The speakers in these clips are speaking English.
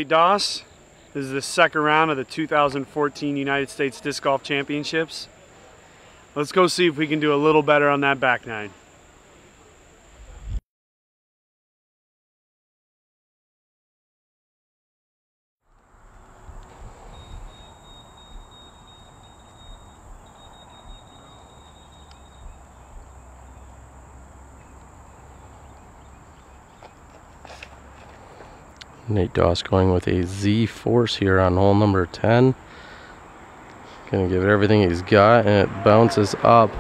Nate Doss. This is the second round of the 2014 United States Disc Golf Championships. Let's go see if we can do a little better on that back nine. Nate Doss going with a Z force here on hole number 10. Gonna give it everything he's got, and it bounces up.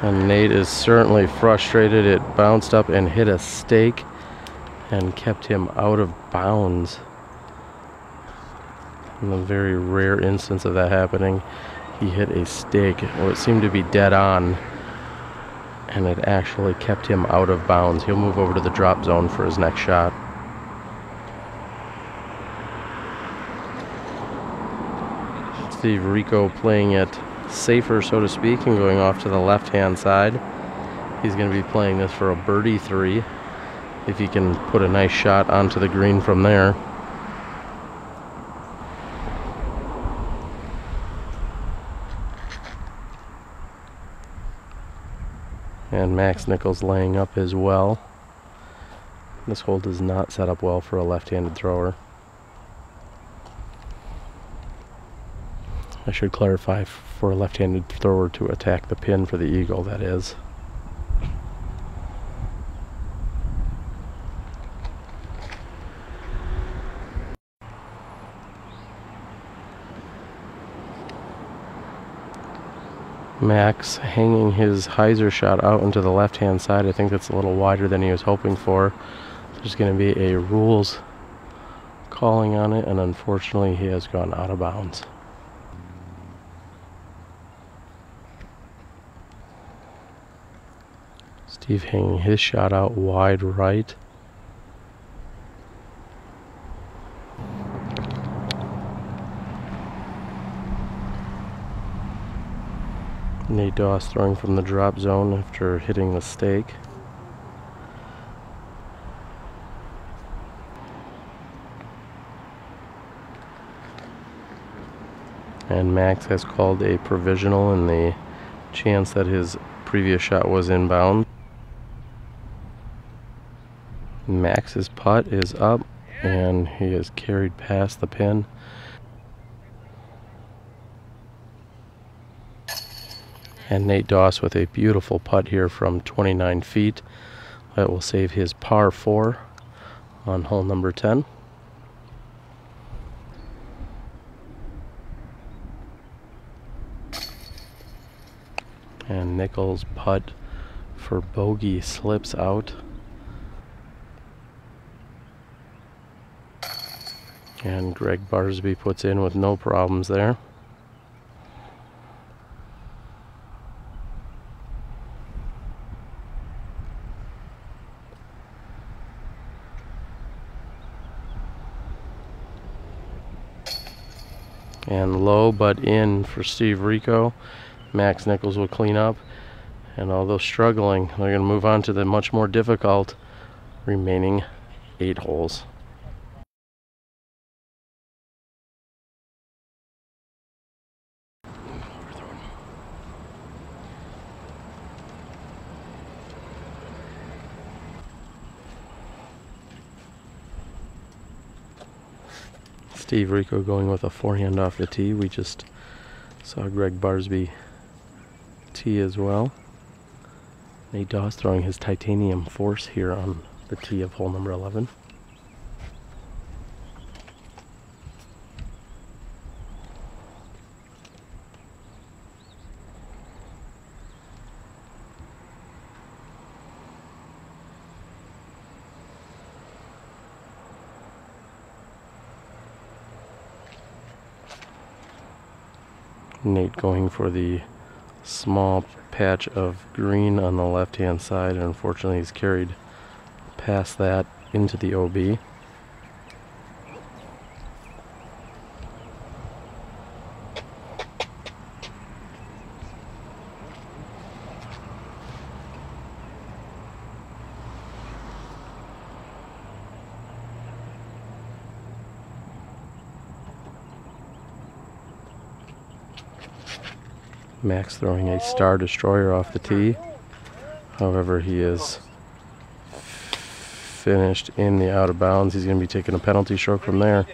And Nate is certainly frustrated. It bounced up and hit a stake and kept him out of bounds. In a very rare instance of that happening, he hit a stake. Well, it seemed to be dead on, and it actually kept him out of bounds. He'll move over to the drop zone for his next shot. Steve Rico playing it safer, so to speak, and going off to the left-hand side. He's going to be playing this for a birdie 3, if he can put a nice shot onto the green from there. And Max Nichols laying up as well. This hole does not set up well for a left-handed thrower. I should clarify, for a left-handed thrower to attack the pin for the eagle, that is. Max hanging his hyzer shot out into the left-hand side. I think that's a little wider than he was hoping for. There's going to be a rules calling on it, and unfortunately he has gone out of bounds. Steve hanging his shot out wide right. Nate Doss throwing from the drop zone after hitting the stake. And Max has called a provisional in the chance that his previous shot was inbound. Max's putt is up, and he is carried past the pin. And Nate Doss with a beautiful putt here from 29 feet. That will save his par 4 on hole number 10. And Nichols' putt for bogey slips out. And Gregg Barsby puts in with no problems there. And low but in for Steve Rico. Max Nichols will clean up. And although struggling, they're going to move on to the much more difficult remaining 8 holes. Steve Rico going with a forehand off the tee. We just saw Gregg Barsby tee as well. Nate Doss throwing his titanium force here on the tee of hole number 11. Nate going for the small patch of green on the left-hand side, and unfortunately he's carried past that into the OB. Max throwing a star destroyer off the tee. However, he is finished in the out of bounds. He's going to be taking a penalty stroke from there.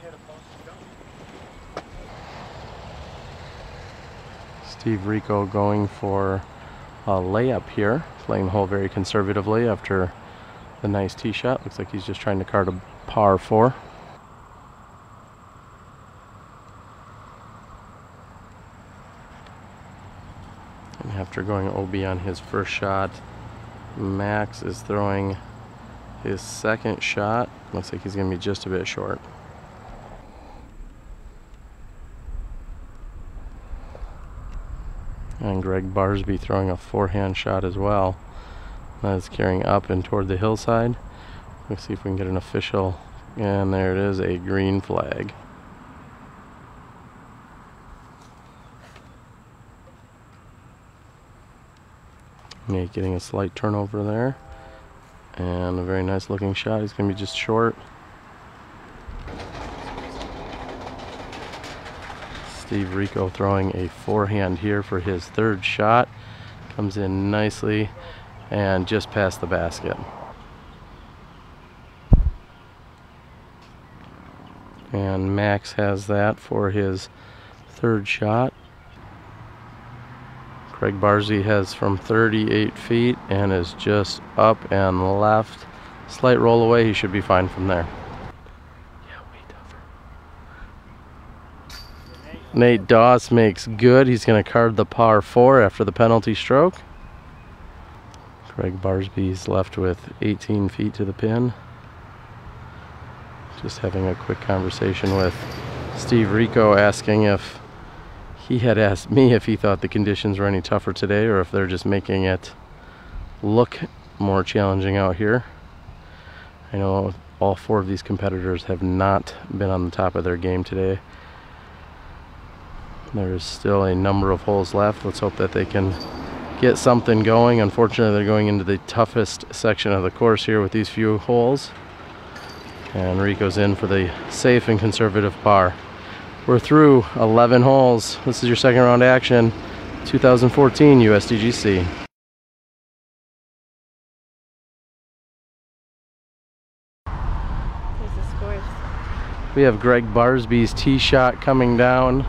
Steve Rico going for a layup here, playing the hole very conservatively after the nice tee shot. Looks like he's just trying to card a par 4. And after going OB on his first shot, Max is throwing his second shot. Looks like he's going to be just a bit short. And Gregg Barsby throwing a forehand shot as well. That is carrying up and toward the hillside. Let's see if we can get an official. And there it is, a green flag. Nate getting a slight turnover there. And a very nice looking shot. He's going to be just short. Steve Rico throwing a forehand here for his third shot. Comes in nicely and just past the basket. And Max has that for his third shot. Gregg Barsby has from 38 feet and is just up and left. Slight roll away, he should be fine from there. Yeah, way tougher. Nate Doss makes good. He's going to card the par 4 after the penalty stroke. Gregg Barsby's left with 18 feet to the pin. Just having a quick conversation with Steve Rico, asking if he had asked me if he thought the conditions were any tougher today or if they're just making it look more challenging out here. I know all 4 of these competitors have not been on the top of their game today. There's still a number of holes left. Let's hope that they can get something going. Unfortunately, they're going into the toughest section of the course here with these few holes. And Rico's in for the safe and conservative par. We're through 11 holes. This is your second round action, 2014 USDGC. Here's the scores. We have Gregg Barsby's tee shot coming down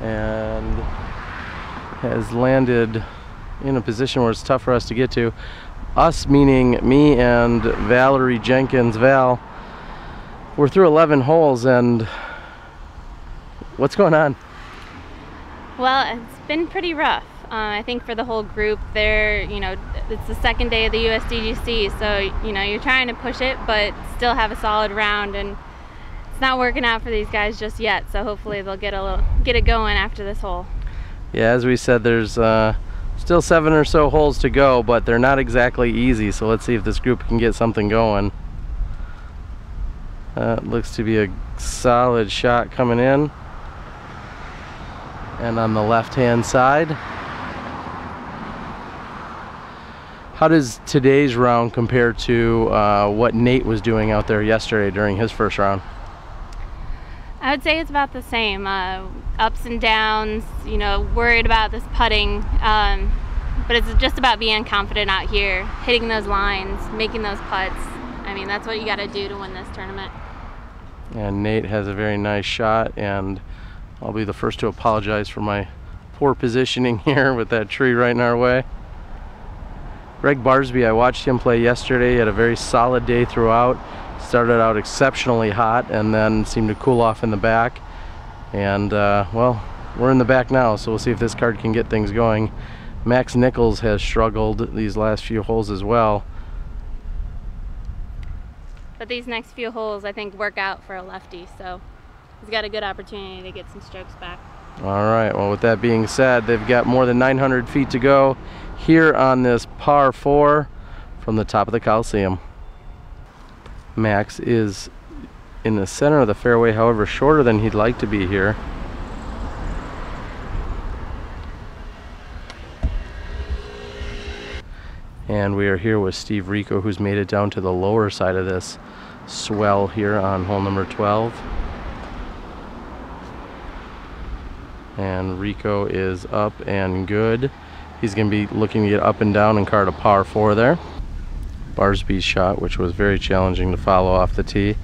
and has landed in a position where it's tough for us to get to. Us meaning me and Valerie Jenkins. Val, we're through 11 holes and what's going on? Well, it's been pretty rough. I think for the whole group, it's the second day of the USDGC, so you're trying to push it, but still have a solid round, and it's not working out for these guys just yet. So hopefully they'll get it going after this hole. Yeah, as we said, there's still 7 or so holes to go, but they're not exactly easy. So let's see if this group can get something going. Looks to be a solid shot coming in. And on the left-hand side. How does today's round compare to what Nate was doing out there yesterday during his first round? I would say it's about the same. Ups and downs, worried about this putting. But it's just about being confident out here, hitting those lines, making those putts. I mean, that's what you got to do to win this tournament. And Nate has a very nice shot, and I'll be the first to apologize for my poor positioning here with that tree right in our way. Gregg Barsby, I watched him play yesterday. He had a very solid day throughout. Started out exceptionally hot and then seemed to cool off in the back. And well, we're in the back now, so we'll see if this card can get things going. Max Nichols has struggled these last few holes as well. But these next few holes, I think, work out for a lefty, so he's got a good opportunity to get some strokes back. All right, well, with that being said, they've got more than 900 feet to go here on this par 4 from the top of the Coliseum. Max is in the center of the fairway, however, shorter than he'd like to be here. And we are here with Steve Rico, who's made it down to the lower side of this swell here on hole number 12. And Rico is up and good. He's going to be looking to get up and down and card a par 4 there. Barsby's shot, which was very challenging to follow off the tee,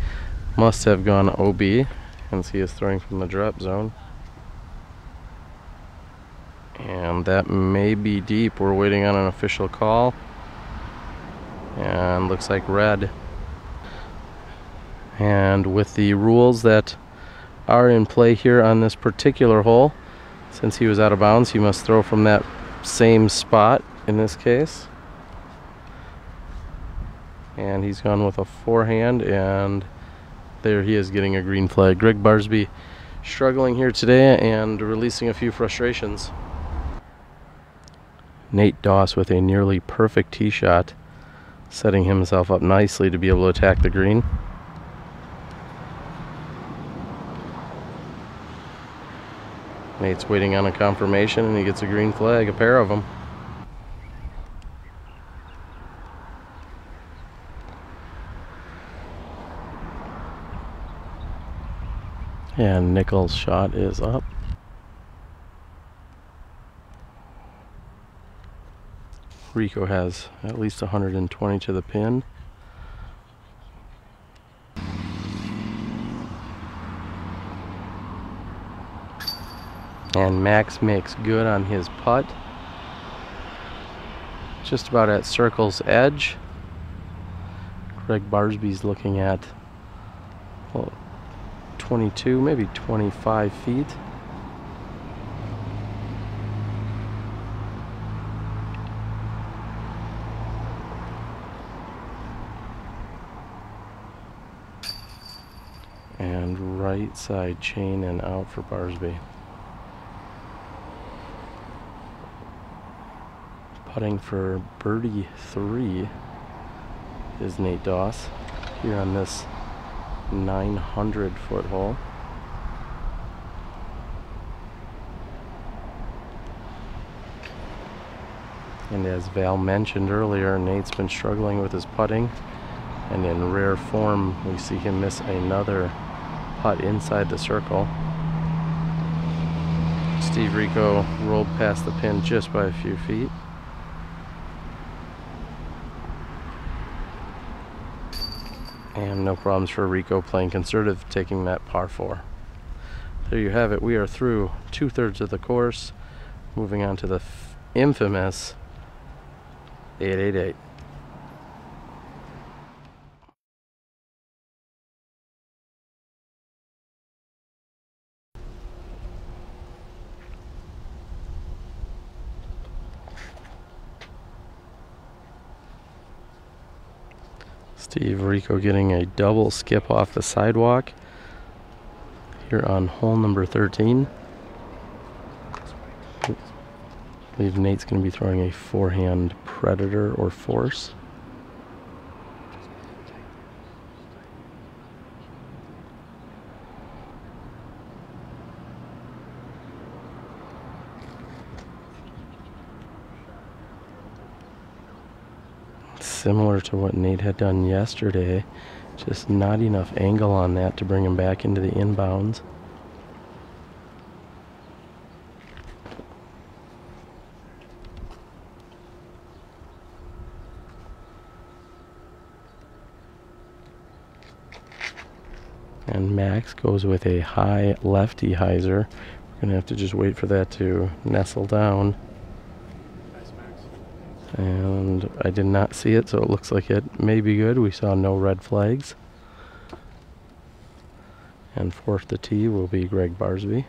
must have gone OB, and he is throwing from the drop zone. And that may be deep. We're waiting on an official call. And looks like red. And with the rules that are in play here on this particular hole, since he was out of bounds, he must throw from that same spot in this case. And he's gone with a forehand, and there he is getting a green flag. Gregg Barsby struggling here today and releasing a few frustrations. Nate Doss with a nearly perfect tee shot, setting himself up nicely to be able to attack the green. Nate's waiting on a confirmation, and he gets a green flag, a pair of them. And Nichols' shot is up. Rico has at least 120 to the pin. And Max makes good on his putt. Just about at circle's edge. Gregg Barsby's looking at, well, 22, maybe 25 feet. And right side chain and out for Barsby. Putting for birdie 3 is Nate Doss here on this 900-foot hole. And as Val mentioned earlier, Nate's been struggling with his putting, and in rare form we see him miss another putt inside the circle. Steve Rico rolled past the pin just by a few feet. And no problems for Rico, playing conservative, taking that par 4. There you have it. We are through 2/3 of the course, moving on to the infamous 888. Steve Rico getting a double skip off the sidewalk here on hole number 13. I believe Nate's going to be throwing a forehand Predator or Force. Similar to what Nate had done yesterday, just not enough angle on that to bring him back into the inbounds. And Max goes with a high lefty hyzer. We're gonna have to just wait for that to nestle down. And I did not see it, so it looks like it may be good. We saw no red flags. And fourth to tee will be Gregg Barsby.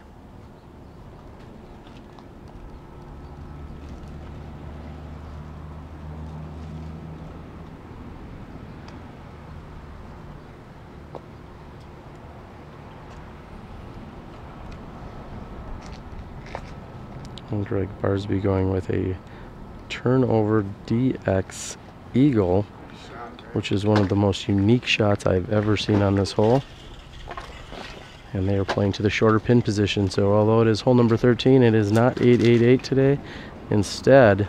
And Gregg Barsby going with a turnover DX Eagle, which is one of the most unique shots I've ever seen on this hole. And they are playing to the shorter pin position, so although it is hole number 13, it is not 888 today. Instead,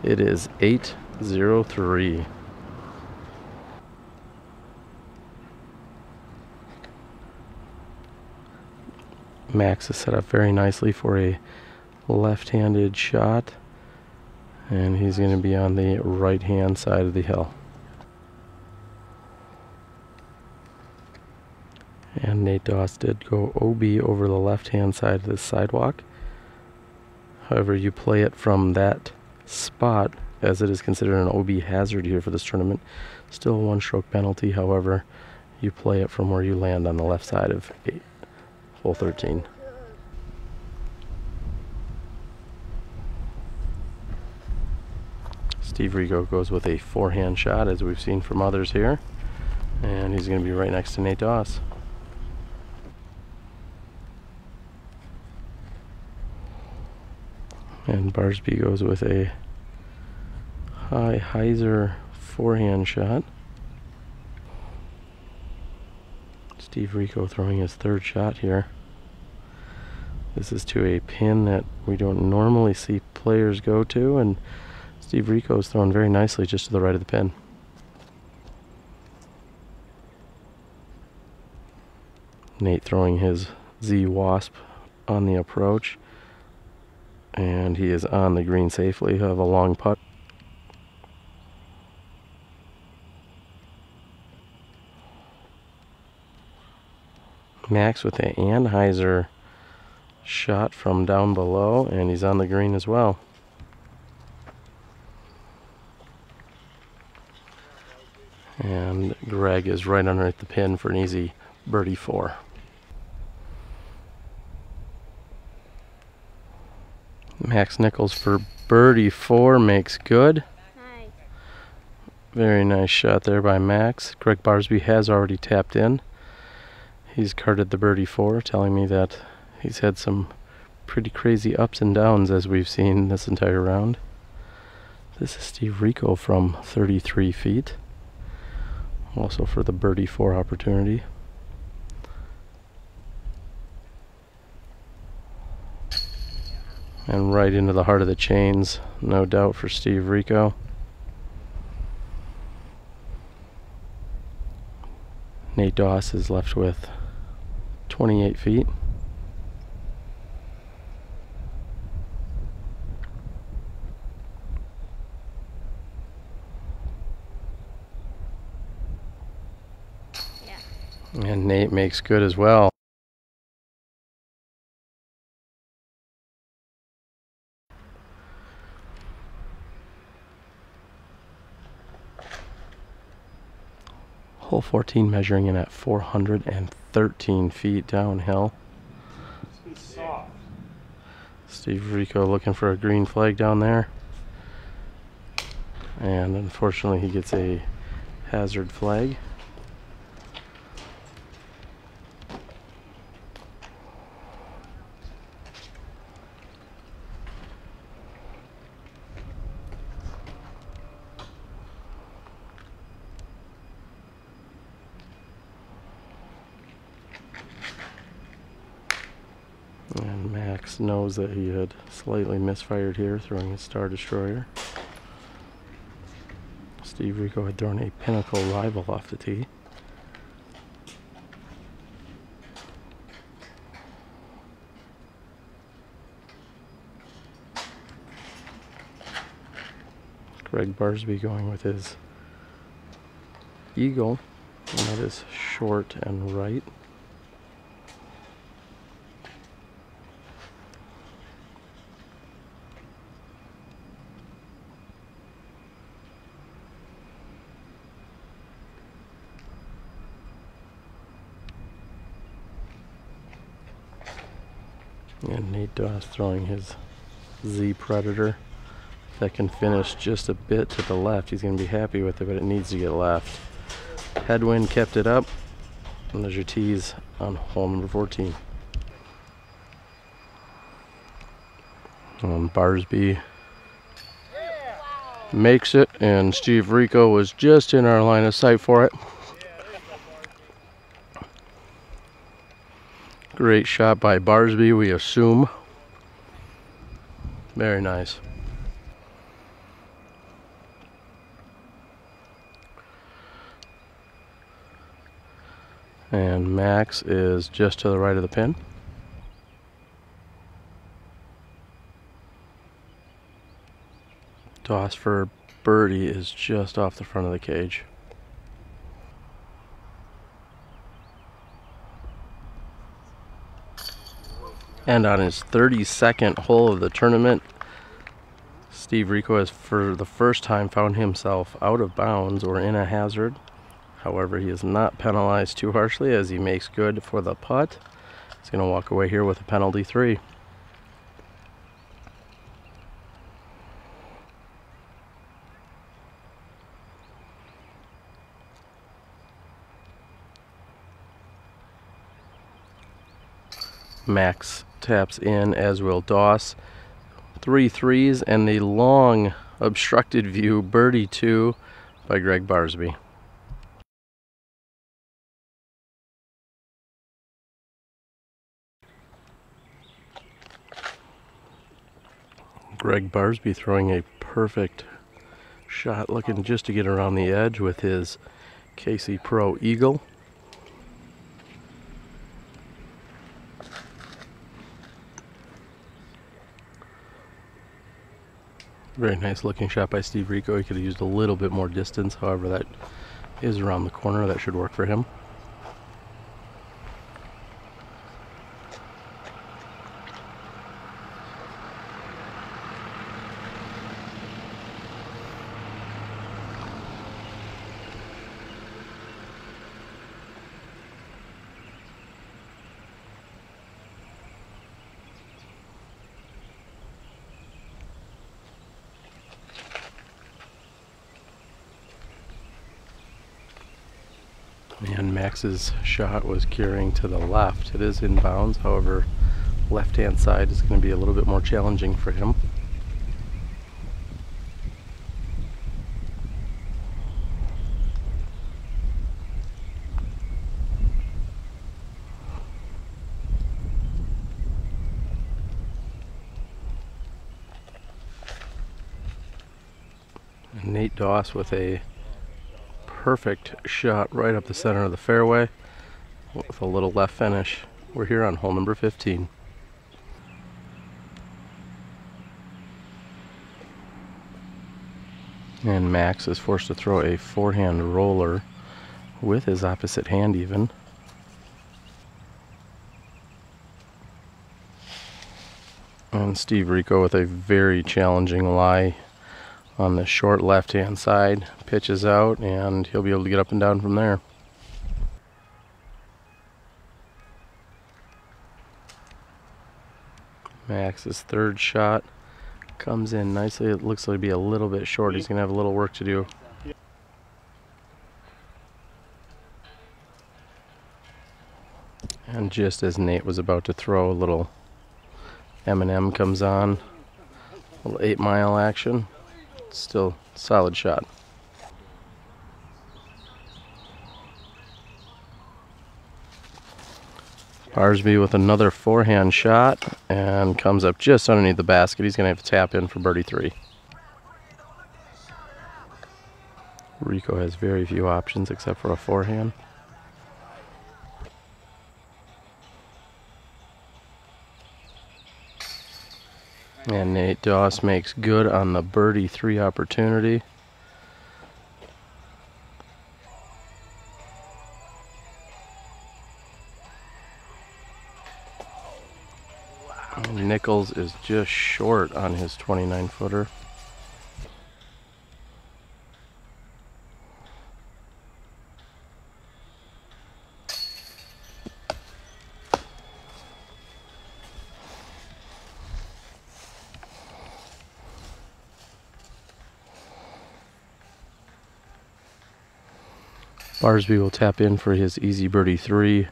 it is 803. Max is set up very nicely for a left-handed shot, and he's going to be on the right-hand side of the hill. And Nate Doss did go OB over the left-hand side of the sidewalk. However, you play it from that spot, as it is considered an OB hazard here for this tournament. Still a one-stroke penalty, however, you play it from where you land on the left side of hole 13. Steve Rico goes with a forehand shot, as we've seen from others here, and he's going to be right next to Nate Doss. And Barsby goes with a high hyzer forehand shot. Steve Rico throwing his third shot here. This is to a pin that we don't normally see players go to, and Steve Rico is throwing very nicely just to the right of the pin. Nate throwing his Z Wasp on the approach, and he is on the green safely. He'll have a long putt. Max with the Anheuser shot from down below, and he's on the green as well. And Gregg is right underneath the pin for an easy birdie 4. Max Nichols for birdie 4 makes good. Nice. Very nice shot there by Max. Gregg Barsby has already tapped in. He's carded the birdie 4, telling me that he's had some pretty crazy ups and downs as we've seen this entire round. This is Steve Rico from 33 feet. Also for the birdie 4 opportunity. And right into the heart of the chains, no doubt, for Steve Rico. Nate Doss is left with 28 feet. Yeah. And Nate makes good as well. Hole 14 measuring in at 413 feet downhill. It's soft. Steve Rico looking for a green flag down there. And unfortunately he gets a hazard flag. And Max knows that he had slightly misfired here, throwing his Star Destroyer. Steve Rico had thrown a Pinnacle Rival off the tee. Gregg Barsby going with his Eagle, and that is short and right. And Nate Doss throwing his Z Predator that can finish just a bit to the left. He's going to be happy with it, but it needs to get left. Headwind kept it up, and there's your tees on hole number 14. Barsby makes it, and Steve Rico was just in our line of sight for it. Great shot by Barsby, we assume. Very nice. And Max is just to the right of the pin. Doss for birdie is just off the front of the cage. And on his 32nd hole of the tournament, Steve Rico has for the first time found himself out of bounds or in a hazard. However, he is not penalized too harshly as he makes good for the putt. He's going to walk away here with a penalty 3. Max taps in, as will Doss. 3 threes and the long obstructed view birdie 2 by Gregg Barsby. Gregg Barsby throwing a perfect shot, looking just to get around the edge with his KC Pro Eagle. Very nice looking shot by Steve Rico. He could have used a little bit more distance, however that is around the corner. That should work for him. And Max's shot was carrying to the left. It is in bounds, however, left-hand side is going to be a little bit more challenging for him. And Nate Doss with a perfect shot right up the center of the fairway with a little left finish. We're here on hole number 15. And Max is forced to throw a forehand roller with his opposite hand even. And Steve Rico with a very challenging lie on the short left-hand side, pitches out, and he'll be able to get up and down from there. Max's third shot comes in nicely. It looks like it'll be a little bit short. He's going to have a little work to do. And just as Nate was about to throw, a little M&M comes on. A little 8 Mile action. Still solid shot. Barsby with another forehand shot and comes up just underneath the basket. He's going to have to tap in for birdie 3. Rico has very few options except for a forehand. And Nate Doss makes good on the birdie 3 opportunity. Nichols is just short on his 29-footer. Barsby will tap in for his easy birdie 3.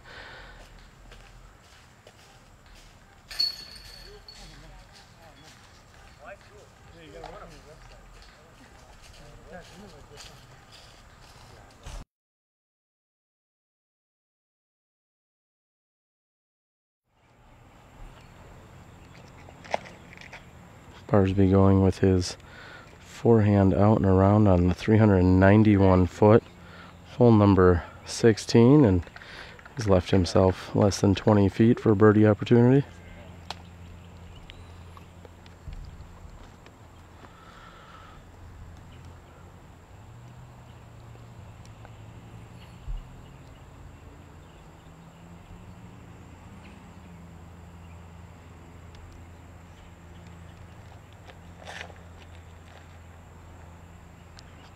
Barsby going with his forehand out and around on the 391-foot. Hole number 16, and he's left himself less than 20 feet for a birdie opportunity.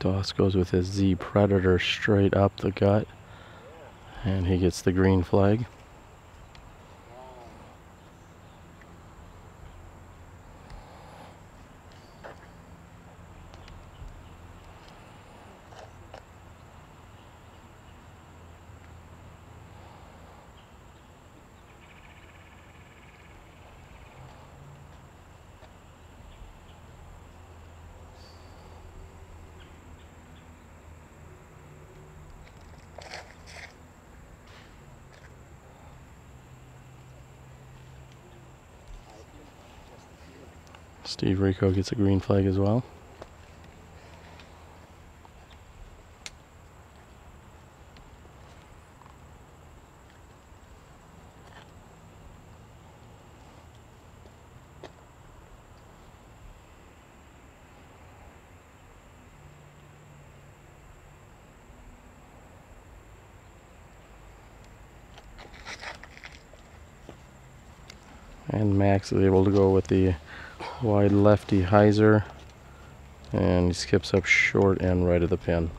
Doss goes with his Z Predator straight up the gut, and he gets the green flag. Steve Rico gets a green flag as well. And Max is able to go with the wide lefty hyzer, and he skips up short and right of the pin.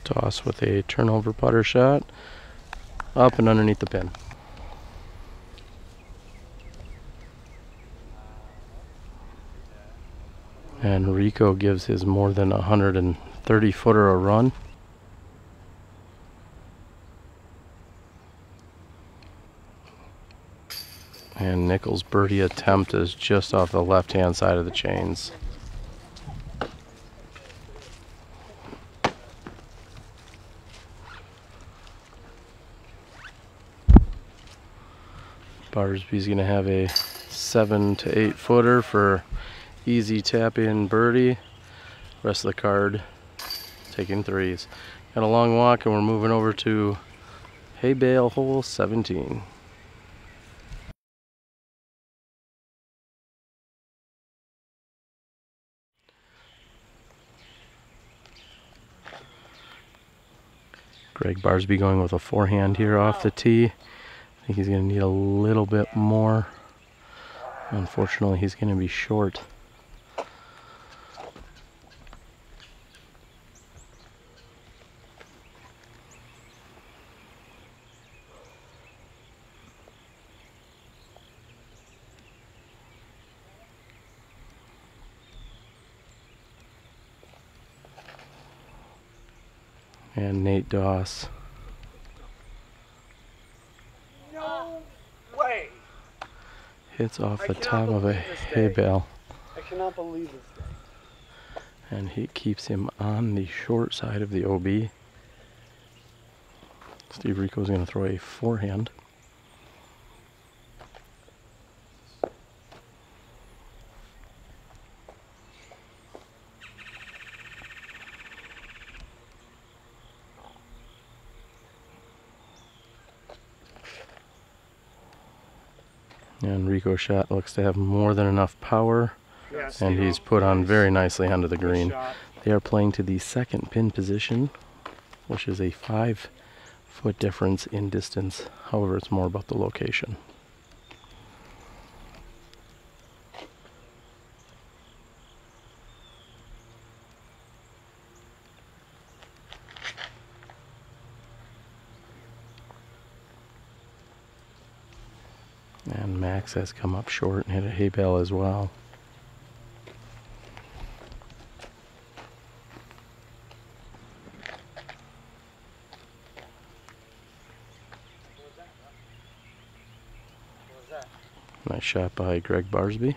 Toss with a turnover putter shot, up and underneath the pin. And Rico gives his more than 130 footer a run. And Nichols' birdie attempt is just off the left-hand side of the chains. Barsby's going to have a 7 to 8 footer for easy tap-in birdie. Rest of the card taking threes. Got a long walk, and we're moving over to hay bale hole 17. Gregg Barsby going with a forehand here off the tee. I think he's going to need a little bit more. Unfortunately, he's going to be short. And Nate Doss. No way! Hits off the top of a hay bale. I cannot believe this day. And he keeps him on the short side of the OB. Steve Rico is going to throw a forehand. And Rico's shot looks to have more than enough power, and he's put on very nicely onto the green. They are playing to the second pin position, which is a 5-foot difference in distance. However, it's more about the location. And Max has come up short and hit a hay bale as well. Nice shot by Gregg Barsby.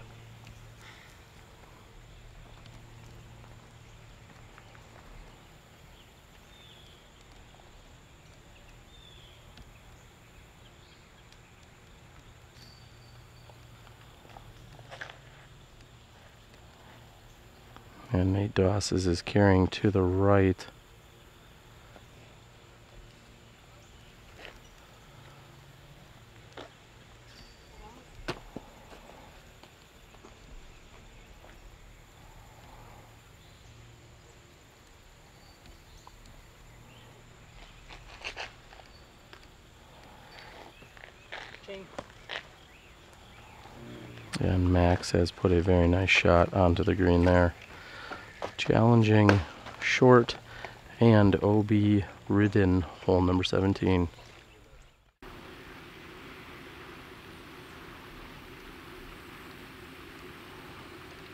And Nate Doss is carrying to the right. And Max has put a very nice shot onto the green there. Challenging, short, and OB ridden hole number 17.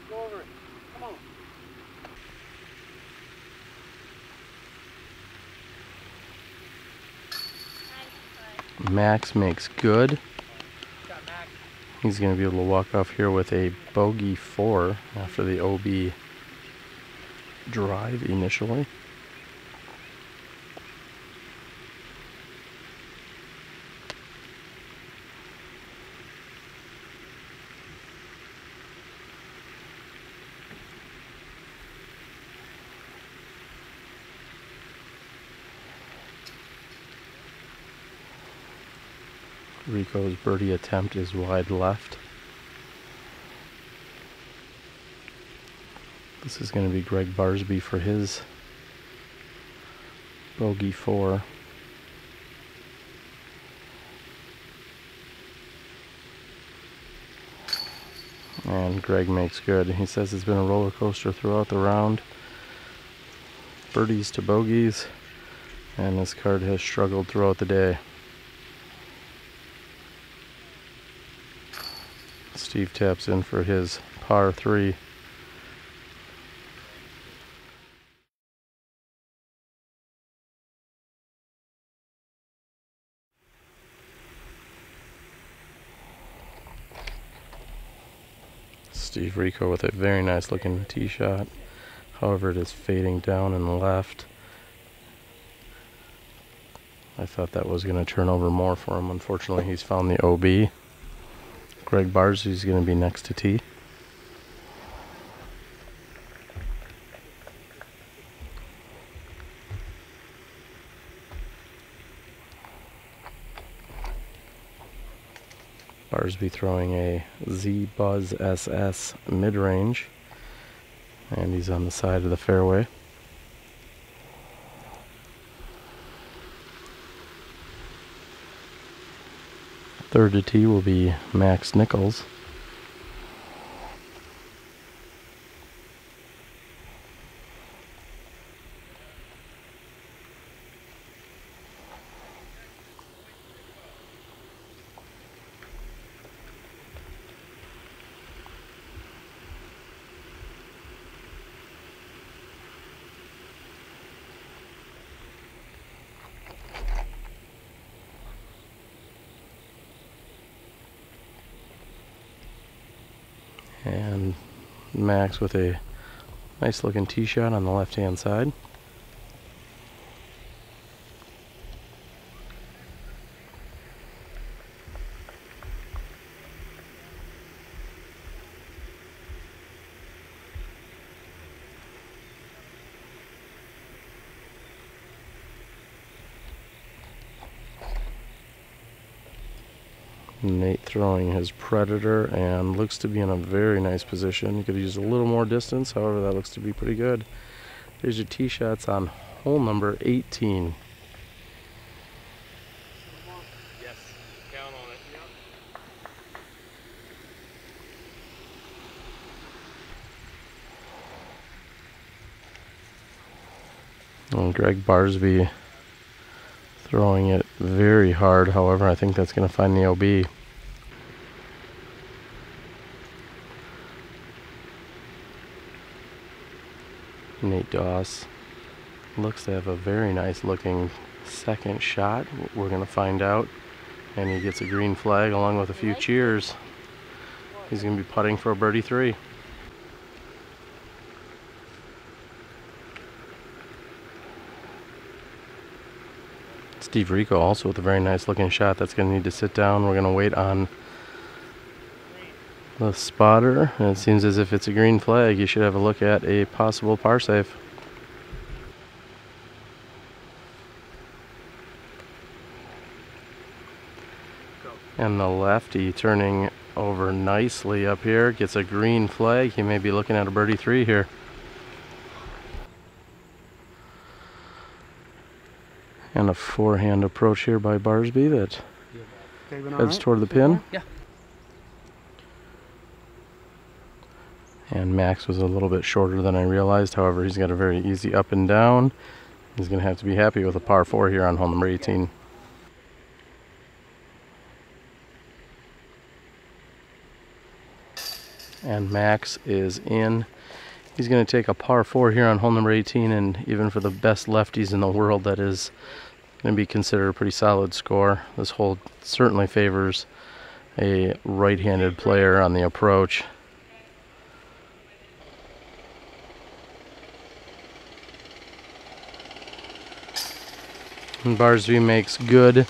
Go over it. Come on. Max makes good. He's going to be able to walk off here with a bogey 4 after the OB drive initially. Rico's birdie attempt is wide left. This is going to be Gregg Barsby for his bogey 4. And Gregg makes good. He says it's been a roller coaster throughout the round. Birdies to bogeys, and this card has struggled throughout the day. Steve taps in for his par 3. Steve Rico with a very nice looking tee shot. However, it is fading down and left. I thought that was going to turn over more for him. Unfortunately, he's found the OB. Gregg Barsby is going to be next to tee. Barsby throwing a Z Buzz SS mid-range, and he's on the side of the fairway. Third to tee will be Max Nichols. And Max with a nice looking tee shot on the left hand side. Nate throwing his Predator and looks to be in a very nice position. He could use a little more distance, however that looks to be pretty good. Here's your tee shots on hole number 18. Yes, count on it. Yep. And Gregg Barsby throwing it very hard, however I think that's going to find the OB. Nate Doss looks to have a very nice looking second shot. We're going to find out. And he gets a green flag along with a few cheers. He's going to be putting for a birdie 3. Steve Rico also with a very nice looking shot. That's going to need to sit down. We're going to wait on the spotter, and it seems as if it's a green flag. You should have a look at a possible par save. And the lefty turning over nicely up here gets a green flag. He may be looking at a birdie 3 here. And a forehand approach here by Barsby that heads toward the pin. Yeah. And Max was a little bit shorter than I realized. However, he's got a very easy up and down. He's going to have to be happy with a par 4 here on hole number 18. And Max is in. He's going to take a par 4 here on hole number 18, and even for the best lefties in the world, that is going to be considered a pretty solid score. This hole certainly favors a right-handed player on the approach. And Barsby makes good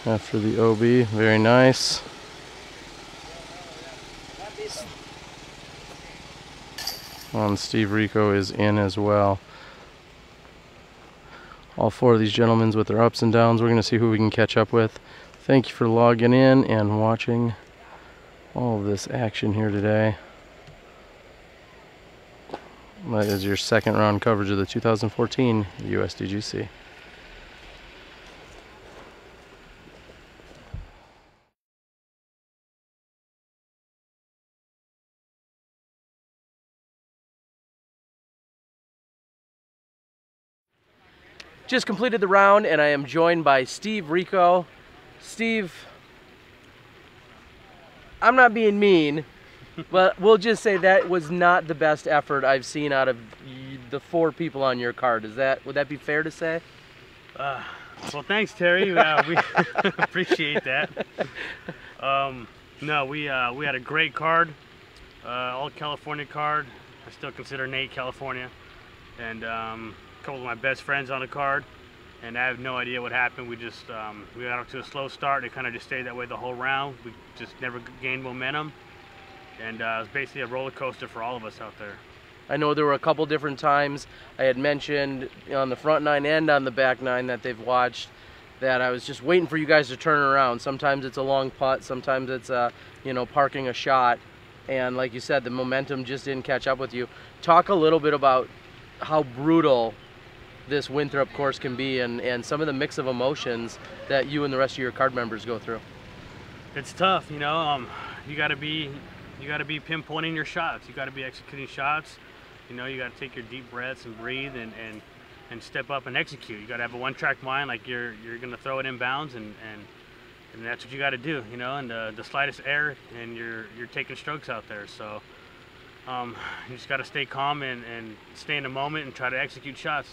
after the OB. Very nice. And Steve Rico is in as well. All 4 of these gentlemen with their ups and downs. We're going to see who we can catch up with. Thank you for logging in and watching all of this action here today. That is your second round coverage of the 2014 USDGC. Just completed the round, and I am joined by Steve Rico. Steve, I'm not being mean, but we'll just say that was not the best effort I've seen out of the 4 people on your card. Would that be fair to say? Well, thanks, Terry. We appreciate that. No, we had a great card, all California card. I still consider Nate California, and a couple of my best friends on the card, and I have no idea what happened. We just we got off to a slow start. It kind of just stayed that way the whole round. We just never gained momentum, and it was basically a roller coaster for all of us out there. I know there were a couple different times I had mentioned on the front 9 and on the back 9 that they've watched that I was just waiting for you guys to turn around. Sometimes it's a long putt, sometimes it's parking a shot, and like you said, the momentum just didn't catch up with you. Talk a little bit about how brutal this Winthrop course can be, and some of the mix of emotions that you and the rest of your card members go through. It's tough, you know. You got to be pinpointing your shots. You got to be executing shots. You know, you got to take your deep breaths and breathe and step up and execute. You got to have a one-track mind, like you're going to throw it in bounds, and that's what you got to do, you know. And the slightest error, and you're taking strokes out there. So you just got to stay calm and stay in the moment and try to execute shots.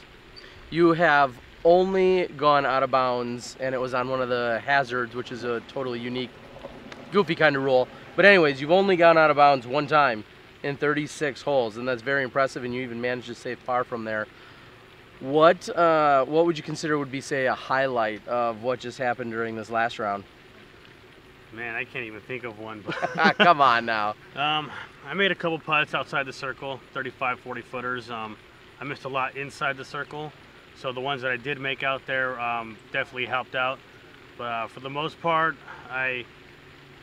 You have only gone out of bounds, and it was on one of the hazards, which is a totally unique, goofy kind of rule. But anyways, you've only gone out of bounds 1 time in 36 holes, and that's very impressive, and you even managed to stay far from there. What would you consider would be, say, a highlight of what just happened during this last round? Man, I can't even think of one. But come on now. I made a couple putts outside the circle, 35, 40 footers. I missed a lot inside the circle. So the ones that I did make out there definitely helped out. But for the most part, the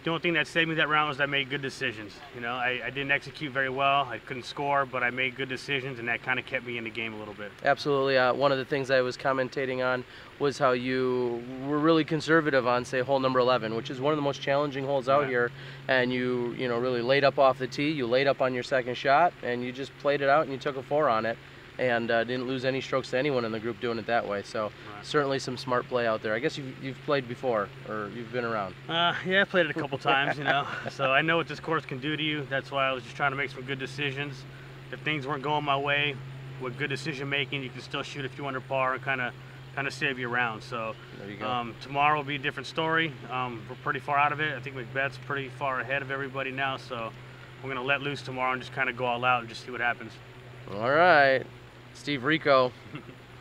only thing that saved me that round was I made good decisions. You know, I didn't execute very well. I couldn't score, but I made good decisions, and that kind of kept me in the game a little bit. Absolutely. One of the things I was commentating on was how you were really conservative on, say, hole number 11, which is one of the most challenging holes out here. And you really laid up off the tee. You laid up on your second shot, and you just played it out, and you took a 4 on it. And didn't lose any strokes to anyone in the group doing it that way. So certainly some smart play out there. I guess you've played before, or you've been around. Yeah, I played it a couple times, you know. So I know what this course can do to you. That's why I was just trying to make some good decisions. If things weren't going my way, with good decision making, you can still shoot a few under par and kind of save you around. So there you go. Tomorrow will be a different story. We're pretty far out of it. I think Macbeth's pretty far ahead of everybody now. So we're gonna let loose tomorrow and just kind of go all out and just see what happens. All right. Steve Rico,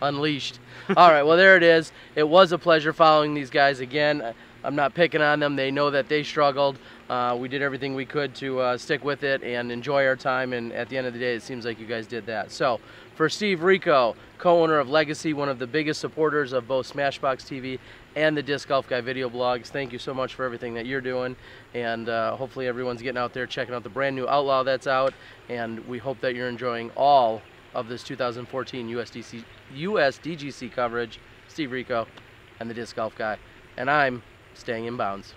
unleashed. All right, well, there it is. It was a pleasure following these guys again. I'm not picking on them. They know that they struggled. We did everything we could to stick with it and enjoy our time, and at the end of the day, it seems like you guys did that. So, for Steve Rico, co-owner of Legacy, one of the biggest supporters of both Smashbox TV and the Disc Golf Guy video blogs, thank you so much for everything that you're doing, and hopefully everyone's getting out there checking out the brand new Outlaw that's out, and we hope that you're enjoying all of this 2014 USDGC coverage. Steve Rico and the Disc Golf Guy, and I'm staying in bounds.